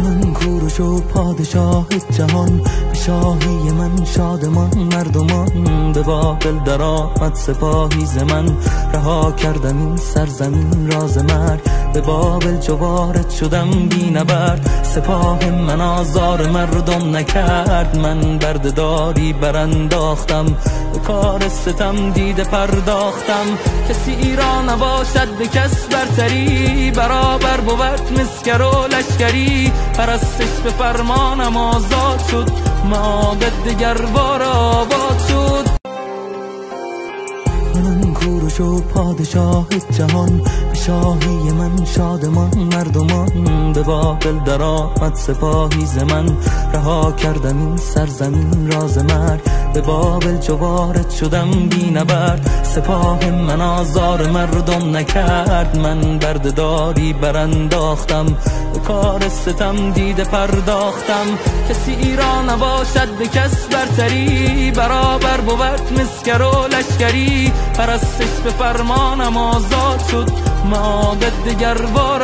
من کوروش و پادشاه جهان، به شاهی من شادمان مردمان. به بابل در آمد سپاهی ز من، رها کردم این سرزمین راز مرگ. به بابل چو وارد شدم بی نبرد، سپاه من آزار مردم نکرد. من بردهداری برانداختم، به کار ستم دیده پرداختم. کسی را نباشد به کس برتری، برابر بود مسکر و لشکری. پرستش به فرمانم آزاد شد، معابد دگر بار آباد شد. من کوروش و پادشاه جهان، به شاهی من شادمان مردمان. به بابل در آمد سپاهی ز من، رها کردم این سرزمین راز مرگ. به بابل چو وارد شدم بی نبرد، سپاه من آزار مردم نکرد. من بردهداری برانداختم، به کار ستم دیده پرداختم. کسی را نباشد به کس برتری، برابر بود مسکر و لشکری. پرستش به فرمانم آزاد شد، معابد دگر بار